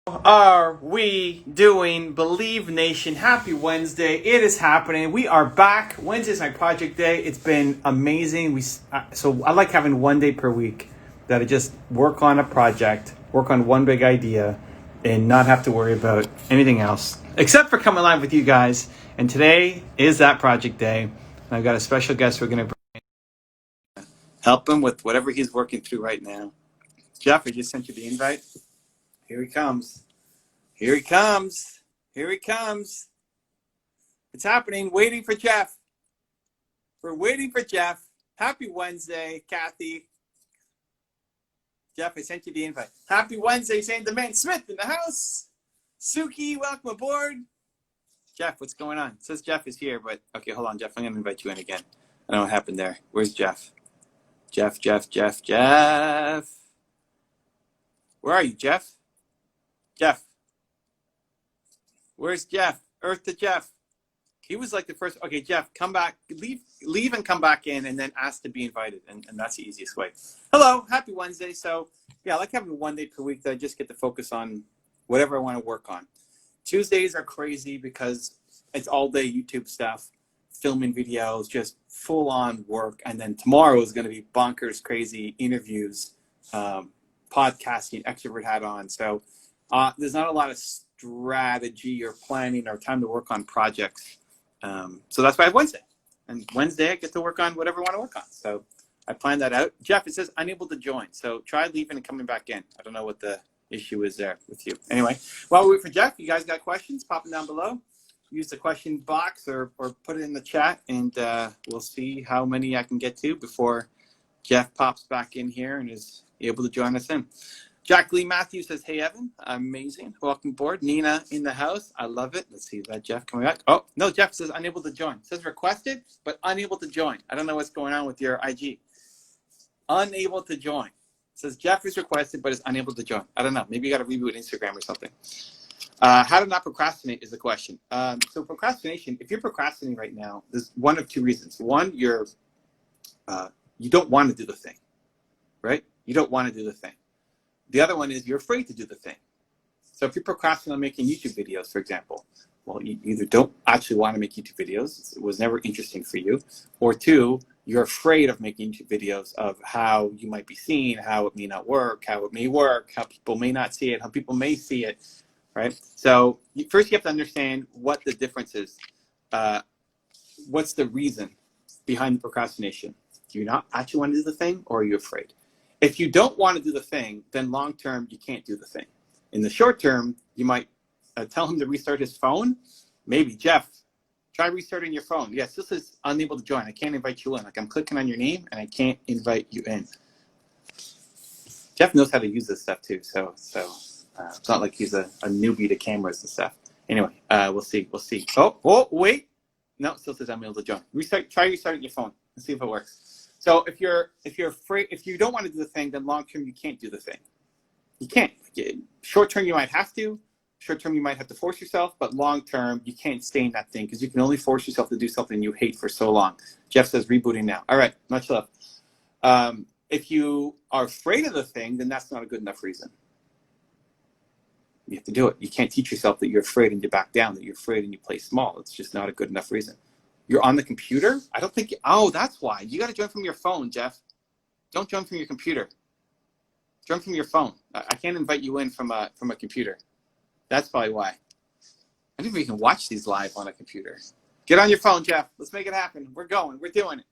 Are we doing? Believe Nation, happy Wednesday. It is happening. We are back. Wednesday's my project day. It's been amazing. So I like having one day per week that I just work on a project, work on one big idea, and not have to worry about anything else except for coming live with you guys. And today is that project day. And I've got a special guest we're going to help him with whatever he's working through right now. Jeff, I just sent you the invite. Here he comes. Here he comes. Here he comes. It's happening. Waiting for Jeff. We're waiting for Jeff. Happy Wednesday, Kathy. Jeff, I sent you the invite. Happy Wednesday, St. Man Smith in the house. Suki, welcome aboard. Jeff, what's going on? It says Jeff is here, but okay, hold on, Jeff. I'm going to invite you in again. I don't know what happened there. Where's Jeff? Jeff. Where are you, Jeff? Jeff. Where's Jeff? Earth to Jeff. He was like the first. Okay, Jeff, come back. Leave and come back in and then ask to be invited. And that's the easiest way. Hello. Happy Wednesday. So, yeah, I like having one day per week that I just get to focus on whatever I want to work on. Tuesdays are crazy because it's all day YouTube stuff, filming videos, just full on work. And then tomorrow is going to be bonkers, crazy interviews, podcasting, extrovert hat on. So there's not a lot of strategy or planning or time to work on projects. So that's why I have Wednesday. And Wednesday I get to work on whatever I want to work on. So I planned that out. Jeff, it says unable to join. So try leaving and coming back in. I don't know what the issue is there with you. Anyway, while we wait for Jeff, you guys got questions? Pop them down below. Use the question box or put it in the chat, and we'll see how many I can get to before Jeff pops back in here and is able to join us in. Jack Lee Matthews says, hey, Evan, amazing. Welcome aboard. Nina in the house. I love it. Let's see, is that Jeff coming back? Oh, no, Jeff says unable to join. It says requested, but unable to join. I don't know what's going on with your IG. Unable to join. It says Jeff is requested, but is unable to join. I don't know. Maybe you got to reboot Instagram or something. How to not procrastinate is the question. So procrastination, if you're procrastinating right now, there's one of two reasons. One, you don't want to do the thing, right? You don't want to do the thing. The other one is you're afraid to do the thing. So if you're procrastinating on making YouTube videos, for example, well, you either don't actually want to make YouTube videos, it was never interesting for you, or two, you're afraid of making YouTube videos of how you might be seen, how it may not work, how it may work, how people may not see it, how people may see it, right? So first you have to understand what the difference is. What's the reason behind the procrastination? Do you not actually want to do the thing, or are you afraid? If you don't want to do the thing, then long term, you can't do the thing. In the short term, you might tell him to restart his phone. Maybe, Jeff, try restarting your phone. Yes, this is unable to join. I can't invite you in. Like I'm clicking on your name and I can't invite you in. Jeff knows how to use this stuff too. So it's not like he's a newbie to cameras and stuff. Anyway, we'll see. Oh, wait. No, it still says unable to join. Try restarting your phone and see if it works. So if you're afraid, if you don't want to do the thing, then long term you can't do the thing. You can't. Short term you might have to. Short term you might have to force yourself, but long term you can't stay in that thing because you can only force yourself to do something you hate for so long. Jeff says rebooting now. All right, much love. If you are afraid of the thing, then that's not a good enough reason. You have to do it. You can't teach yourself that you're afraid and you back down, that you're afraid and you play small. It's just not a good enough reason. You're on the computer? I don't think, oh, that's why. You got to join from your phone, Jeff. Don't join from your computer. Join from your phone. I can't invite you in from a computer. That's probably why. I don't even can watch these live on a computer. Get on your phone, Jeff. Let's make it happen. We're going. We're doing it.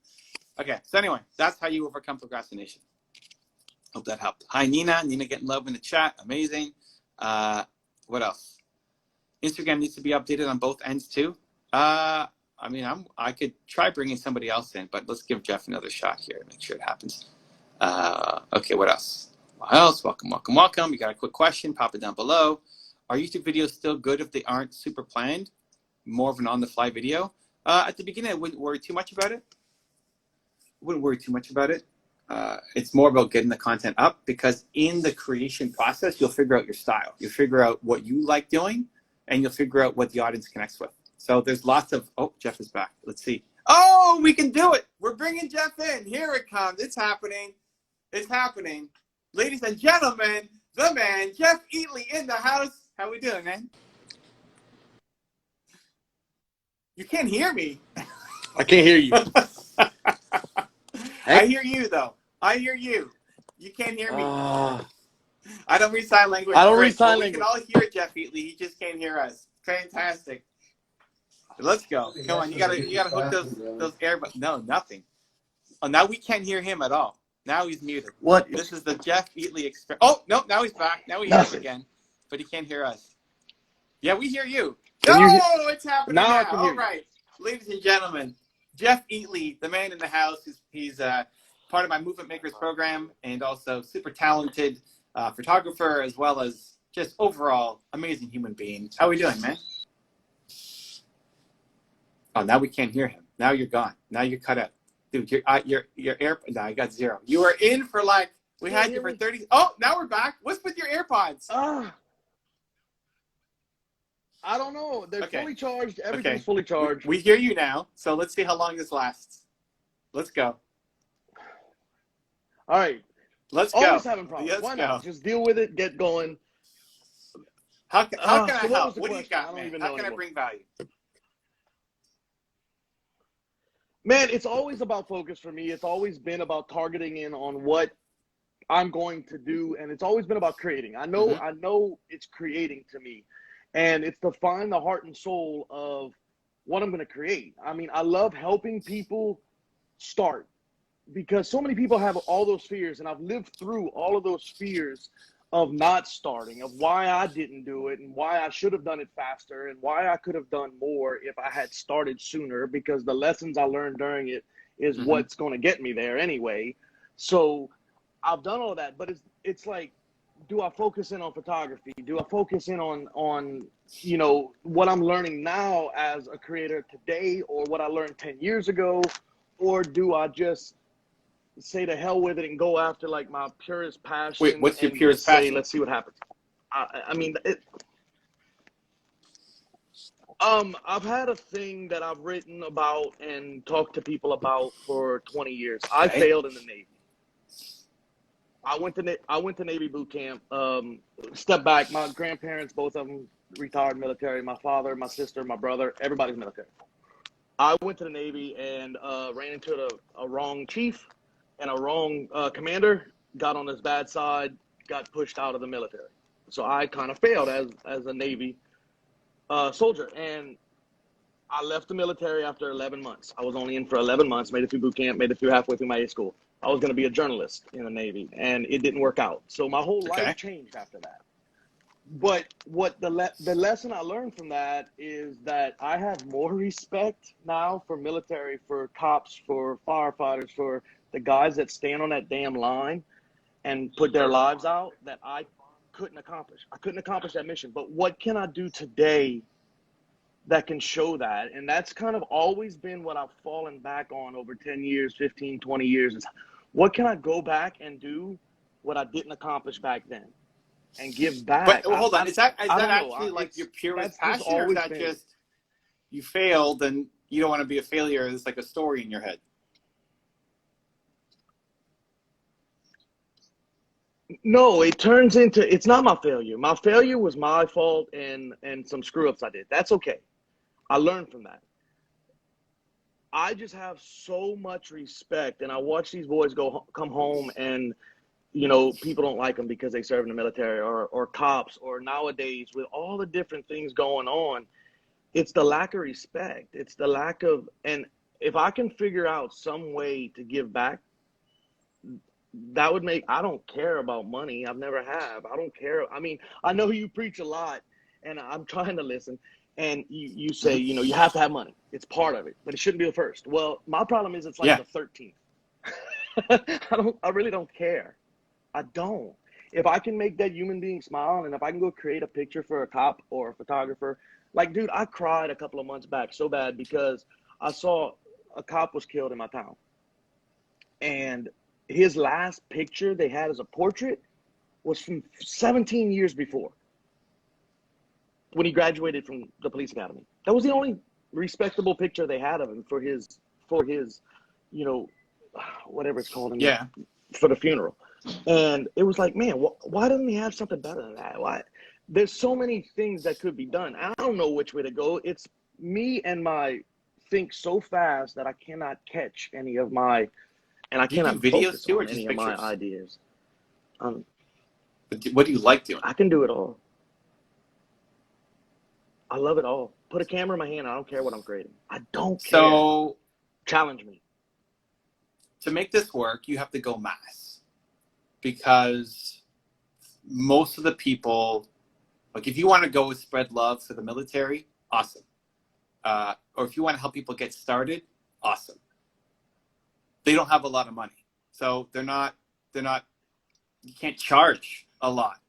Okay, so anyway, that's how you overcome procrastination. Hope that helped. Hi, Nina. Nina getting love in the chat. Amazing. What else? Instagram needs to be updated on both ends too. I mean, I could try bringing somebody else in, but let's give Jeff another shot here and make sure it happens. Okay, what else? Welcome. You got a quick question, pop it down below. Are YouTube videos still good if they aren't super planned? More of an on-the-fly video? At the beginning, I wouldn't worry too much about it. It's more about getting the content up because in the creation process, you'll figure out your style. You'll figure out what you like doing, and you'll figure out what the audience connects with. So there's lots of, oh, Jeff is back. Let's see. Oh, we can do it. We're bringing Jeff in. Here it comes. It's happening. Ladies and gentlemen, the man, Jeff Eatley in the house. How we doing, man? You can't hear me. I can't hear you. I hear you, though. I hear you. You can't hear me. I don't read sign language. I don't Great. read sign We language. can all hear Jeff Eatley. He just can't hear us. Fantastic. Let's go. Come on. You gotta hook those earbuds. No, nothing. Oh, now we can't hear him at all. Now he's muted. What? This is the Jeff Eatley experience. Oh, no, now he's back. Now he hears again. But he can't hear us. Yeah, we hear you. It's happening now. I can hear all right. Ladies and gentlemen, Jeff Eatley, the man in the house. He's part of my Movement Makers program and also super talented photographer as well as just overall amazing human being. How are we doing, man? Oh, now we can't hear him. Now you're gone. Now you're cut out. Dude, your air. No, I got 0. You were in for like we had you for 30. Oh, now we're back. What's with your AirPods? I don't know. They're fully charged. Everything's fully charged. We hear you now. So let's see how long this lasts. Let's go. All right. Let's go. Always having problems. Why not? Just deal with it. Get going. How can I help? What do you got, man? How can I bring value? Man, it's always about focus for me. It's always been about targeting in on what I'm going to do, and it's always been about creating. I know it's creating to me, and it's to find the heart and soul of what I'm going to create. I mean, I love helping people start because so many people have all those fears, and I've lived through all of those fears of not starting, of why I didn't do it and why I should have done it faster and why I could have done more if I had started sooner, because the lessons I learned during it is what's going to get me there anyway. So I've done all of that, but it's like, do I focus in on photography? Do I focus in on you know, what I'm learning now as a creator today, or what I learned 10 years ago? Or do I just say to hell with it and go after like my purest passion? Wait, what's your purest passion? Let's see what happens. I mean, I've had a thing that I've written about and talked to people about for 20 years. I failed in the Navy. I went to Navy boot camp. Step back, my grandparents, both of them retired military. My father, my sister, my brother, everybody's military. I went to the Navy and ran into a wrong chief and a wrong commander, got on his bad side, got pushed out of the military. So I kind of failed as a Navy soldier. And I left the military after 11 months. I was only in for 11 months, made it through boot camp, made it through halfway through my A school. I was going to be a journalist in the Navy, and it didn't work out. So my whole life changed after that. But what the lesson I learned from that is that I have more respect now for military, for cops, for firefighters, for the guys that stand on that damn line and put their lives out that I couldn't accomplish. I couldn't accomplish that mission. But what can I do today that can show that? And that's kind of always been what I've fallen back on over 10 years, 15, 20 years is what can I go back and do what I didn't accomplish back then and give back? But hold on, is that actually like your purest passion, or is that just you failed and you don't want to be a failure? It's like a story in your head. No, it turns into, it's not my failure. My failure was my fault and some screw ups I did. That's okay. I learned from that. I just have so much respect, and I watch these boys come home, and you know, people don't like them because they serve in the military or cops, or nowadays with all the different things going on, it's the lack of respect. It's the lack of, and if I can figure out some way to give back, that would make, I don't care about money. I've never have. I don't care. I mean, I know you preach a lot, and I'm trying to listen. And you say, you know, you have to have money. It's part of it, but it shouldn't be the first. Well, my problem is it's like the 13th. I really don't care. I don't. If I can make that human being smile, and if I can go create a picture for a cop or a photographer, like, dude, I cried a couple of months back so bad because I saw a cop was killed in my town. And his last picture they had as a portrait was from 17 years before, when he graduated from the police academy. That was the only respectable picture they had of him for his, you know, whatever it's called, for the funeral. And it was like, man, why doesn't he have something better than that? Why? there's so many things that could be done. I don't know which way to go. It's me and my think so fast that I cannot catch any of my, and I Do you do cannot videos focus too, or on just any of my pictures? ideas. What do you like doing? I can do it all. I love it all. Put a camera in my hand. I don't care what I'm creating. I don't care. So Challenge me. to make this work, you have to go mass, because most of the people, like if you want to go spread love for the military, awesome. Or if you want to help people get started, awesome. They don't have a lot of money, so they're not, you can't charge a lot,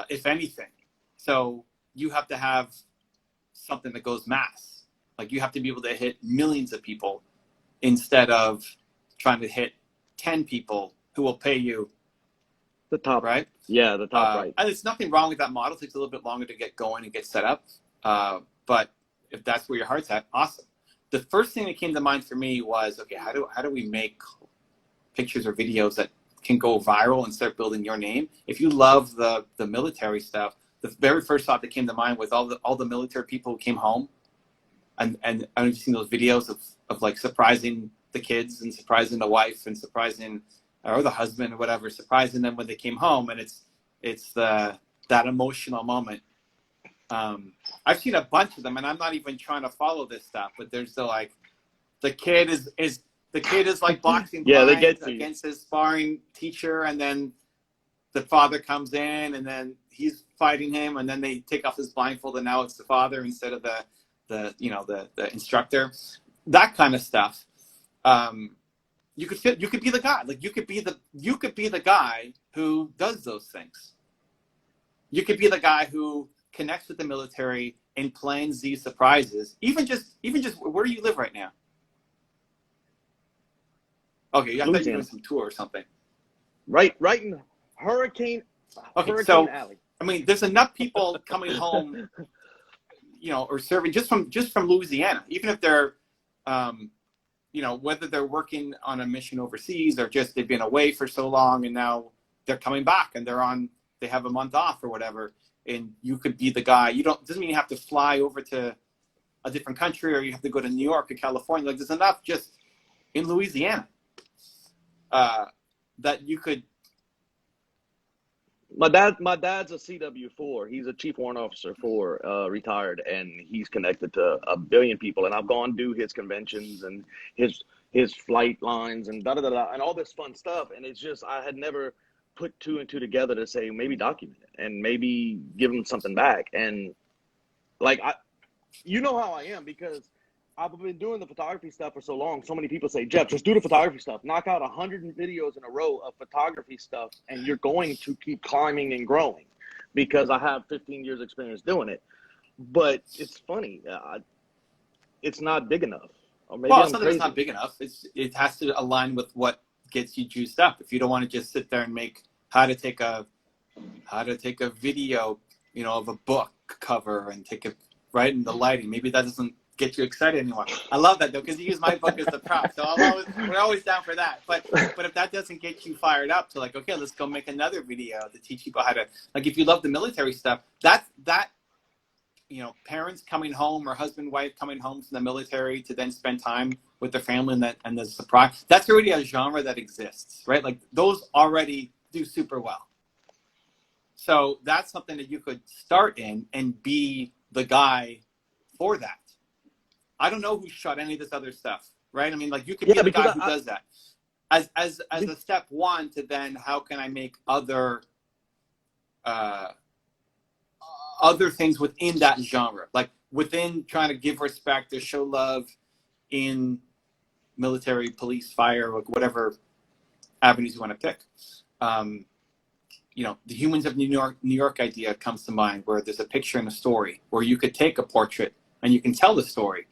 if anything. So you have to have something that goes mass. Like you have to be able to hit millions of people instead of trying to hit 10 people who will pay you. The top, right? Yeah, the top right. And there's nothing wrong with that model. It takes a little bit longer to get going and get set up. But if that's where your heart's at, awesome. The first thing that came to mind for me was, okay, how do we make pictures or videos that can go viral and start building your name? If you love the military stuff, the very first thought that came to mind was all the military people who came home, and I don't know if you've seen those videos of like surprising the kids and surprising the wife and surprising, or the husband or whatever, surprising them when they came home, and it's that emotional moment. I've seen a bunch of them, and I'm not even trying to follow this stuff, but there's the kid is like boxing Yeah, they blind get you. against his sparring teacher, and then the father comes in, and then he's fighting him, and then they take off his blindfold, and now it's the father instead of the instructor. That kind of stuff. You could be the guy. Like you could be the guy who does those things. You could be the guy who connects with the military and plans these surprises. Even just where do you live right now? Okay, I thought you were doing some tour or something. Right in Hurricane so Alley. I mean, there's enough people coming home, or serving just from Louisiana, even if they're, whether they're working on a mission overseas or just they've been away for so long and now they're coming back and they have a month off or whatever. And you could be the guy. Doesn't mean you have to fly over to a different country or you have to go to New York or California. Like there's enough just in Louisiana that you could. My dad's a CW4. He's a chief warrant officer for retired, and he's connected to a billion people. And I've gone to his conventions and his flight lines and and all this fun stuff. And it's just I had never put two and two together to say maybe document it and maybe give him something back. And like how I am, because I've been doing the photography stuff for so long. So many people say, Jeff, just do the photography stuff. Knock out 100 videos in a row of photography stuff, and you're going to keep climbing and growing, because I have 15 years experience doing it. But it's funny. It's not big enough. Or maybe It's not that it's not big enough. It has to align with what gets you juiced up. If you don't want to just sit there and make how to take a video, of a book cover and take it right in the lighting, maybe that doesn't get you excited anymore. I love that though, because you use my book as the prop, so we're always down for that. But if that doesn't get you fired up to like, okay, let's go make another video to teach people how to, like, if you love the military stuff, that parents coming home or husband wife coming home from the military to then spend time with their family and the surprise, that's already a genre that exists, right? Like those already do super well. So that's something that you could start in and be the guy for that. I don't know who shot any of this other stuff, right? I mean, like you could be the guy who does that as a step one to then how can I make other things within that genre, like within trying to give respect or show love in military, police, fire, like whatever avenues you want to pick. The Humans of New York idea comes to mind, where there's a picture and a story, where you could take a portrait and you can tell the story.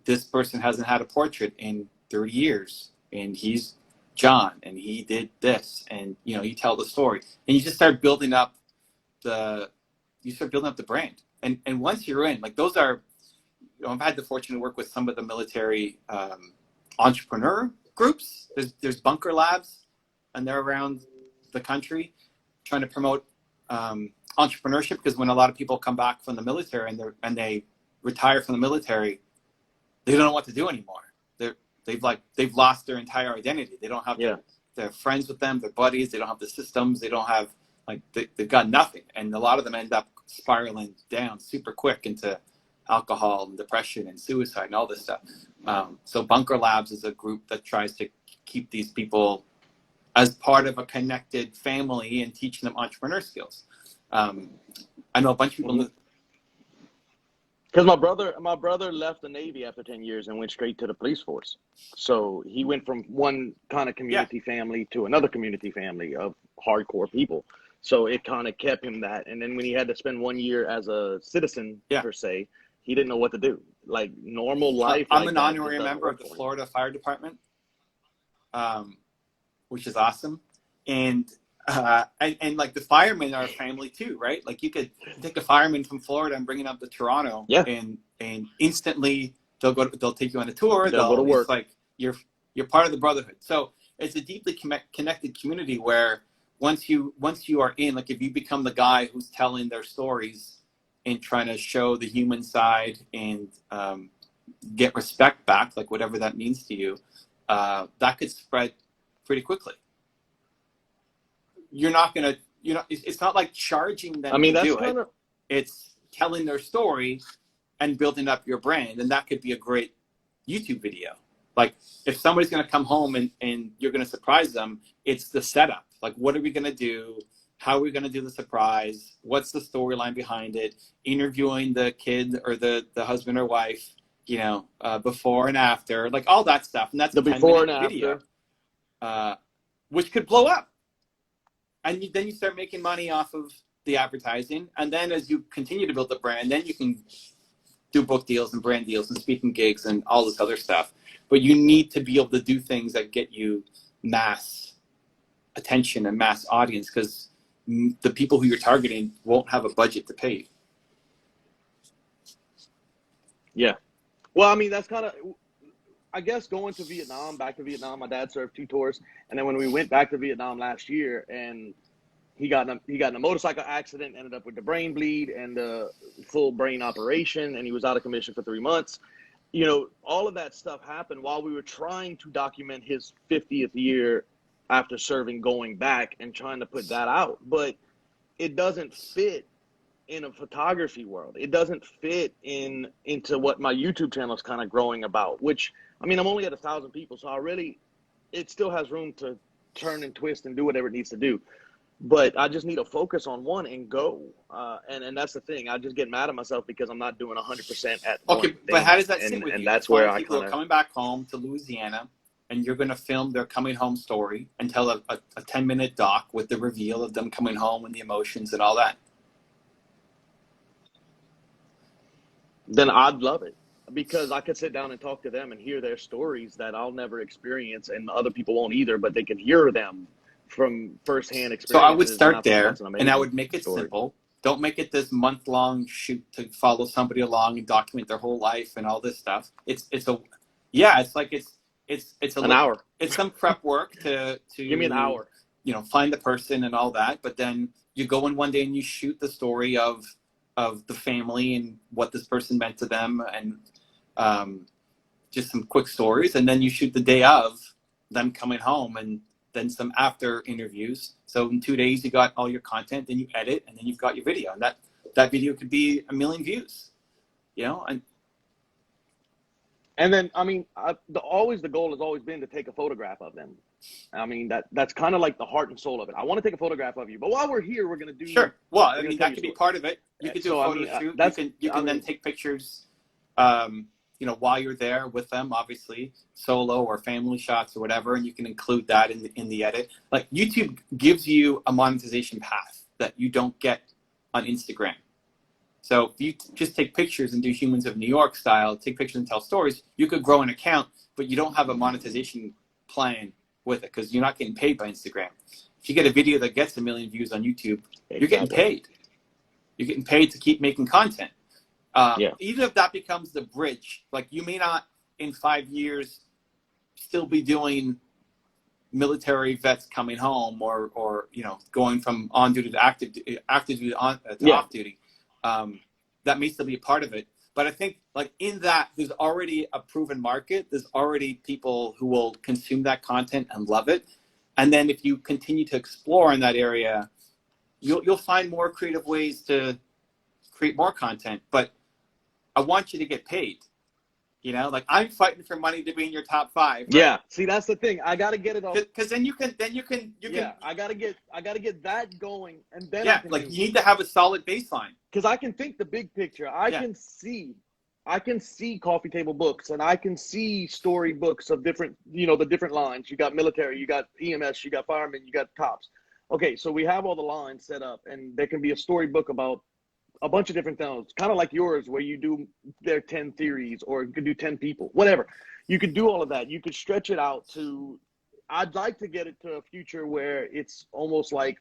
This person hasn't had a portrait in 30 years, and he's John, and he did this, and you tell the story, and you just start building up the brand. And once you're in, like those are, I've had the fortune to work with some of the military entrepreneur groups. There's bunker labs, and they're around the country trying to promote entrepreneurship, because when a lot of people come back from the military and they retire from the military, they don't know what to do anymore. They've lost their entire identity. They don't have their friends with them, their buddies. They don't have the systems. They don't have they've got nothing, and a lot of them end up spiraling down super quick into alcohol and depression and suicide and all this stuff. So Bunker Labs is a group that tries to keep these people as part of a connected family and teaching them entrepreneur skills. I know a bunch of people. Because my brother left the Navy after 10 years and went straight to the police force. So he went from one kind of community family to another community family of hardcore people. So it kind of kept him that. And then when he had to spend 1 year as a citizen, per se, he didn't know what to do. Like normal life. I'm an honorary member of the Florida Fire Department, which is awesome. And like the firemen are a family too, right? Like you could take a fireman from Florida and bring him up to Toronto, and instantly they'll take you on a tour. They'll go to work. It's like you're part of the brotherhood. So it's a deeply connected community where once you are in, like if you become the guy who's telling their stories and trying to show the human side and get respect back, like whatever that means to you, that could spread pretty quickly. You're not gonna, it's not like charging them to do it. It's telling their story and building up your brand, and that could be a great YouTube video. Like if somebody's gonna come home and you're gonna surprise them, it's the setup. Like what are we gonna do? How are we gonna do the surprise? What's the storyline behind it? Interviewing the kid or the husband or wife, before and after, like all that stuff. And that's the a before and video, after, which could blow up. And then you start making money off of the advertising. And then as you continue to build the brand, then you can do book deals and brand deals and speaking gigs and all this other stuff. But you need to be able to do things that get you mass attention and mass audience, because the people who you're targeting won't have a budget to pay you. Yeah. Well, I mean, that's kind of, I guess going to Vietnam, back to Vietnam, my dad served 2 tours. And then when we went back to Vietnam last year and he got in a motorcycle accident, ended up with the brain bleed and the full brain operation, and he was out of commission for 3 months. All of that stuff happened while we were trying to document his 50th year after serving, going back and trying to put that out. But it doesn't fit in a photography world. It doesn't fit into what my YouTube channel is kind of growing about, which, I mean, I'm only at 1,000 people, so it still has room to turn and twist and do whatever it needs to do. But I just need to focus on one and go. And that's the thing. I just get mad at myself because I'm not doing 100% at one. Okay, but how does that sit with you? And that's where I people are coming back home to Louisiana, and you're going to film their coming home story and tell a 10-minute doc with the reveal of them coming home and the emotions and all that. Then I'd love it, because I could sit down and talk to them and hear their stories that I'll never experience and other people won't either, but they can hear them from firsthand experience. So I would start there, and I would make it simple. Don't make it this month-long shoot to follow somebody along and document their whole life and all this stuff. It's an hour. It's some prep work to give me an hour. Find the person and all that, but then you go in one day and you shoot the story of the family and what this person meant to them, and just some quick stories, and then you shoot the day of them coming home, and then some after interviews. So in 2 days you got all your content, then you edit, and then you've got your video, and that video could be 1 million views, and then, I mean, the goal has always been to take a photograph of them. I mean, that's kind of like the heart and soul of it. I want to take a photograph of you, but while we're here, we're going to do. Sure. Well, I mean, that could be part of it. You could do a photo shoot. You can then take pictures, while you're there with them, obviously, solo or family shots or whatever, and you can include that in the edit. Like YouTube gives you a monetization path that you don't get on Instagram. So if you just take pictures and do Humans of New York style, take pictures and tell stories, you could grow an account, but you don't have a monetization plan with it because you're not getting paid by Instagram. If you get a video that gets 1 million views on YouTube, you're getting paid. You're getting paid to keep making content. Even if that becomes the bridge, like you may not in 5 years still be doing military vets coming home or you know, going from on duty to active duty to Yeah. off duty. That may still be a part of it. But I think like in that, there's already a proven market. There's already people who will consume that content and love it. And then if you continue to explore in that area, you'll find more creative ways to create more content. But I want you to get paid. You know, like I'm fighting for money to be in your top 5. Right? Yeah. See, that's the thing. I got to get it off. Because then you can. Yeah. I got to get that going, and then Yeah, like you need to have a solid baseline. Because I can think the big picture. I can see coffee table books, and I can see story books of different, you know, the different lines. You got military, you got EMS, you got firemen, you got cops. Okay, so we have all the lines set up, and there can be a storybook about a bunch of different things, kind of like yours, where you do their 10 theories, or you could do 10 people, whatever. You could do all of that. You could stretch it out to, I'd like to get it to a future where it's almost like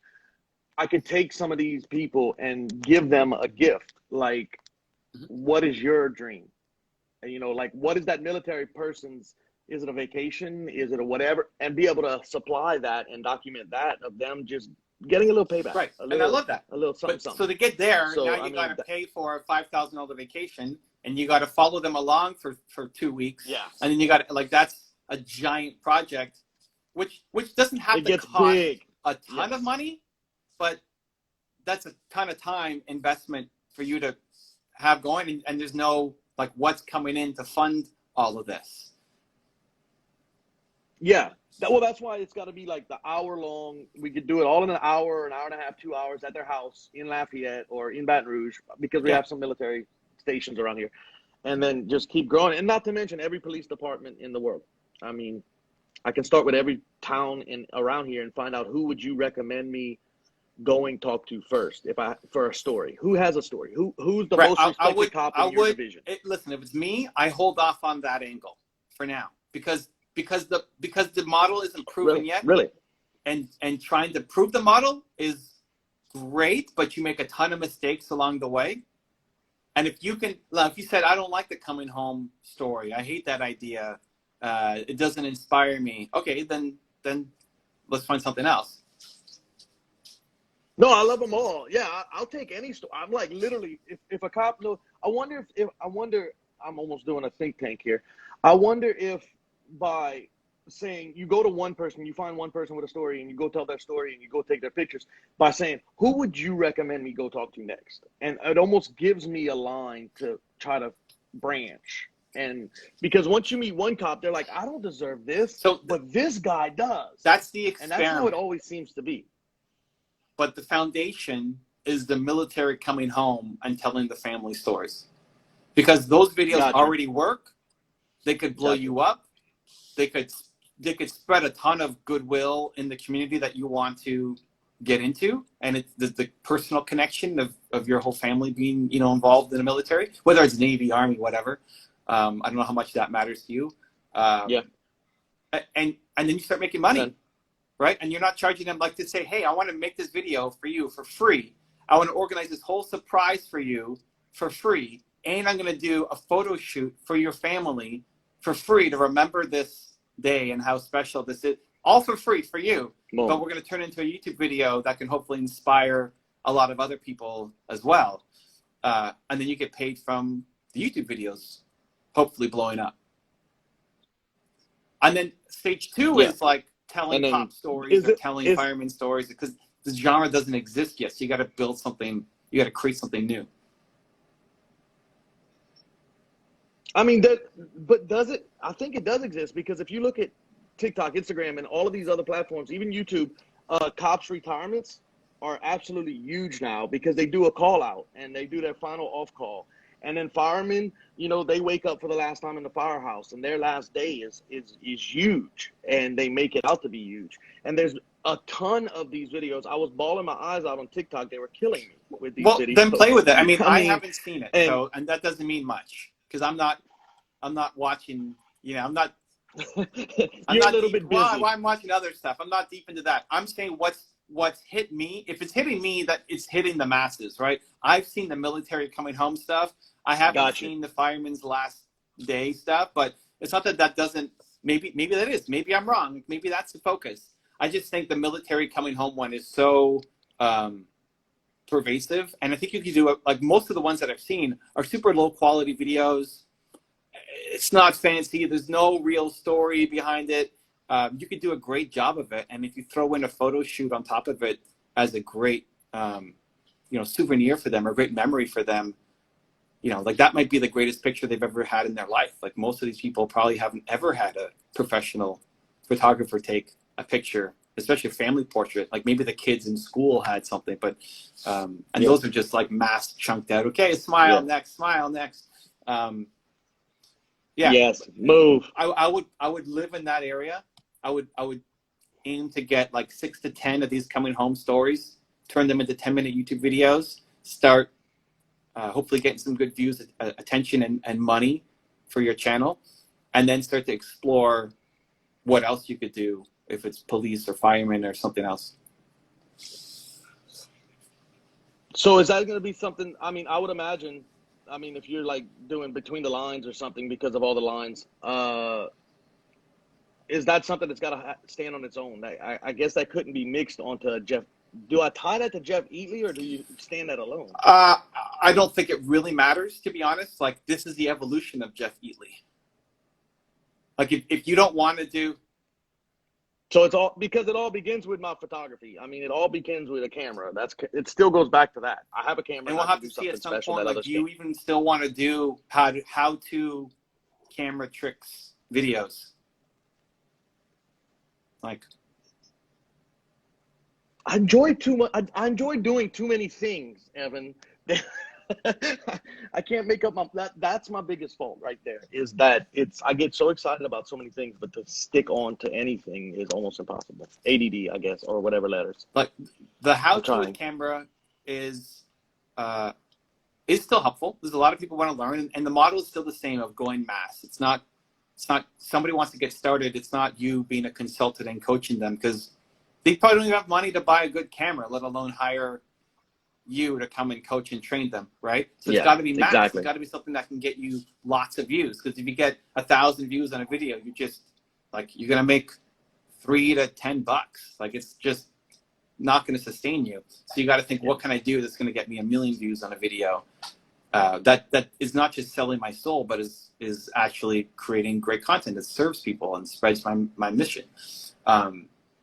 I could take some of these people and give them a gift. Like, what is your dream? You know, like, what is that military person's, is it a vacation? Is it a whatever? And be able to supply that and document that of them just getting a little payback. Right, and I love that. A little something, So to get there, so, now you got to pay for a $5,000 vacation, and you got to follow them along for 2 weeks. Yeah. And then you got to, like, that's a giant project, which doesn't have to cost big. A ton of money, but that's a ton of time investment for you to have going, and there's no, like, what's coming in to fund all of this. Yeah. Well, that's why it's got to be like the hour long. We could do it all in an hour and a half, 2 hours at their house in Lafayette or in Baton Rouge, because we have some military stations around here, and then just keep growing. And not to mention every police department in the world. I mean, I can start with every town around here and find out who would you recommend me going talk to first for a story. Who has a story? Who's the most respected cop in your division? Listen, if it's me, I hold off on that angle for now because the model isn't proven yet. Really? And trying to prove the model is great, but you make a ton of mistakes along the way. And if you said, I don't like the coming home story, I hate that idea, it doesn't inspire me. Okay, then let's find something else. No, I love them all. Yeah, I'll take any story. I'm like, literally, if a cop knows, I wonder, I'm almost doing a think tank here. I wonder if by saying, you go to one person, you find one person with a story, and you go tell their story, and you go take their pictures, by saying, who would you recommend me go talk to next? And it almost gives me a line to try to branch. And because once you meet one cop, they're like, I don't deserve this, but this guy does. That's the experiment. And that's how it always seems to be. But the foundation is the military coming home and telling the family stories. Because those videos already work. They could blow you up. They could spread a ton of goodwill in the community that you want to get into. And it's the personal connection of your whole family being, you know, involved in the military, whether it's Navy, Army, whatever. I don't know how much that matters to you. And then you start making money. Right? And you're not charging them, like, to say, hey, I want to make this video for you for free. I want to organize this whole surprise for you for free. And I'm going to do a photo shoot for your family for free to remember this day and how special this is. All for free for you. But we're going to turn it into a YouTube video that can hopefully inspire a lot of other people as well. And then you get paid from the YouTube videos, hopefully blowing up. And then stage 2 is like, telling cop stories or telling fireman stories, because the genre doesn't exist yet. So you got to build something. You got to create something new. I mean, but does it? I think it does exist, because if you look at TikTok, Instagram, and all of these other platforms, even YouTube, cops' retirements are absolutely huge now, because they do a call out and they do their final off call. And then firemen, you know, they wake up for the last time in the firehouse, and their last day is huge, and they make it out to be huge. And there's a ton of these videos. I was bawling my eyes out on TikTok. They were killing me with these videos. Then play with it. I mean, I haven't seen it, and that doesn't mean much, because I'm not watching. You know, I'm not. You're a little bit busy. Well, I'm watching other stuff. I'm not deep into that. I'm saying what's hit me. If it's hitting me, that it's hitting the masses, right? I've seen the military coming home stuff. I haven't seen the fireman's last day stuff, but it's not that doesn't maybe that is. Maybe I'm wrong. Maybe that's the focus. I just think the military coming home one is so pervasive, and I think you can do it. Like most of the ones that I've seen are super low quality videos. It's not fancy. There's no real story behind it. You could do a great job of it, and if you throw in a photo shoot on top of it as a great, souvenir for them or great memory for them, like that might be the greatest picture they've ever had in their life. Like most of these people probably haven't ever had a professional photographer take a picture, especially a family portrait. Like maybe the kids in school had something, but those are just like mass chunked out. Okay, smile next, smile next. Yes, move. I would live in that area. I would aim to get like 6 to 10 of these coming home stories, turn them into 10-minute YouTube videos, start hopefully getting some good views, attention, and money for your channel, and then start to explore what else you could do if it's police or firemen or something else. So is that going to be something, I mean, I would imagine, if you're like doing between the lines or something because of all the lines, is that something that's got to stand on its own? I guess that couldn't be mixed onto Jeff. Do I tie that to Jeff Eatley, or do you stand that alone? I don't think it really matters, to be honest. Like, this is the evolution of Jeff Eatley. Like, if you don't want to do... So it's all, because it all begins with my photography. I mean, it all begins with a camera. It still goes back to that. I have a camera. And we'll have to see at some point, like, do you even still want to do how-to camera tricks videos? Like... I enjoy too much. I enjoy doing too many things, Evan. I can't make up that's my biggest fault right there, is that I get so excited about so many things, but to stick on to anything is almost impossible. ADD, I guess, or whatever letters. Like the how-to camera is still helpful. There's a lot of people want to learn, and the model is still the same of going mass. It's not somebody wants to get started. It's not you being a consultant and coaching them, because they probably don't even have money to buy a good camera, let alone hire you to come and coach and train them, right? So it's got to be max. Exactly. It's got to be something that can get you lots of views. Because if you get 1,000 views on a video, you're gonna make $3 to $10. Like, it's just not gonna sustain you. So you got to think, what can I do that's gonna get me 1 million views on a video? That is not just selling my soul, but is actually creating great content that serves people and spreads my mission.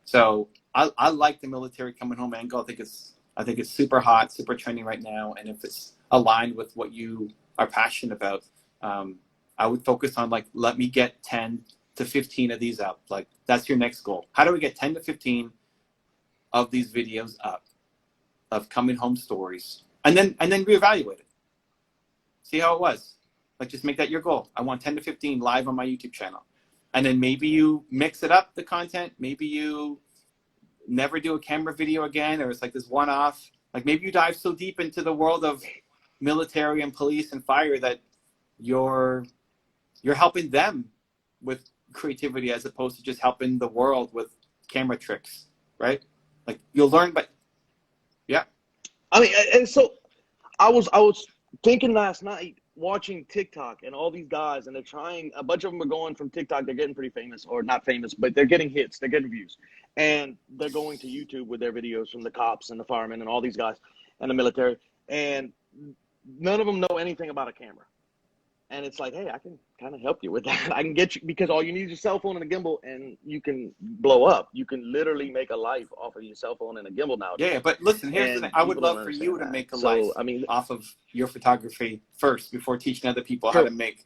So I like the military coming home angle. I think it's super hot, super trending right now. And if it's aligned with what you are passionate about, I would focus on, like, let me get 10 to 15 of these up. Like, that's your next goal. How do we get 10 to 15 of these videos up of coming home stories? And then reevaluate it. See how it was. Like, just make that your goal. I want 10 to 15 live on my YouTube channel. And then maybe you mix it up, the content. Maybe you never do a camera video again, or it's like this one-off. Like, maybe you dive so deep into the world of military and police and fire that you're helping them with creativity as opposed to just helping the world with camera tricks, right? Like, you'll learn, but yeah. I mean, and so I was thinking last night, watching TikTok and all these guys, and a bunch of them are going from TikTok, they're getting pretty famous, or not famous, but they're getting hits, they're getting views. And they're going to YouTube with their videos from the cops and the firemen and all these guys and the military. And none of them know anything about a camera. And it's like, hey, I can kind of help you with that. I can get you, because all you need is your cell phone and a gimbal, and you can blow up. You can literally make a life off of your cell phone and a gimbal now. Yeah, but listen, here's the thing. I would love for you to make a life off of your photography first before teaching other people how to make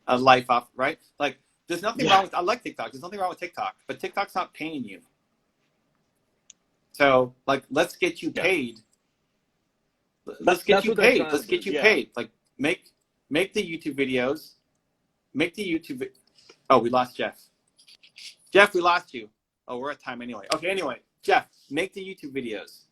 a life off, right? Like, there's nothing wrong with, I like TikTok. There's nothing wrong with TikTok, but TikTok's not paying you. So, like, let's get you paid. Let's get you paid. Let's get you paid. Like, make the YouTube videos. Make the YouTube. Oh, we lost Jeff. Jeff, we lost you. Oh, we're at time anyway. Okay, anyway, Jeff, make the YouTube videos.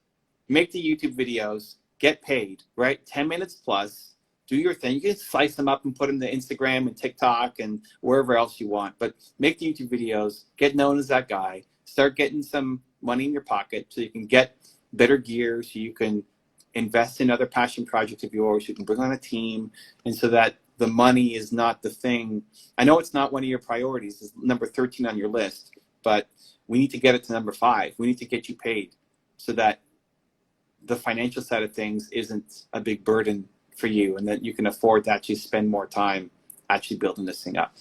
Make the YouTube videos. Get paid, right? 10 minutes plus. Do your thing. You can slice them up and put them to Instagram and TikTok and wherever else you want. But make the YouTube videos. Get known as that guy. Start getting some money in your pocket so you can get better gear, so you can invest in other passion projects of yours, you can bring on a team, and so that the money is not the thing. I know it's not one of your priorities. It's number 13 on your list, but we need to get it to number 5. We need to get you paid so that the financial side of things isn't a big burden for you, and that you can afford to actually spend more time actually building this thing up.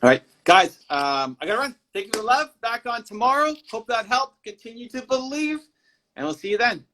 All right, guys, I gotta run. Thank you for the love. Back on tomorrow. Hope that helped. Continue to believe, and we'll see you then.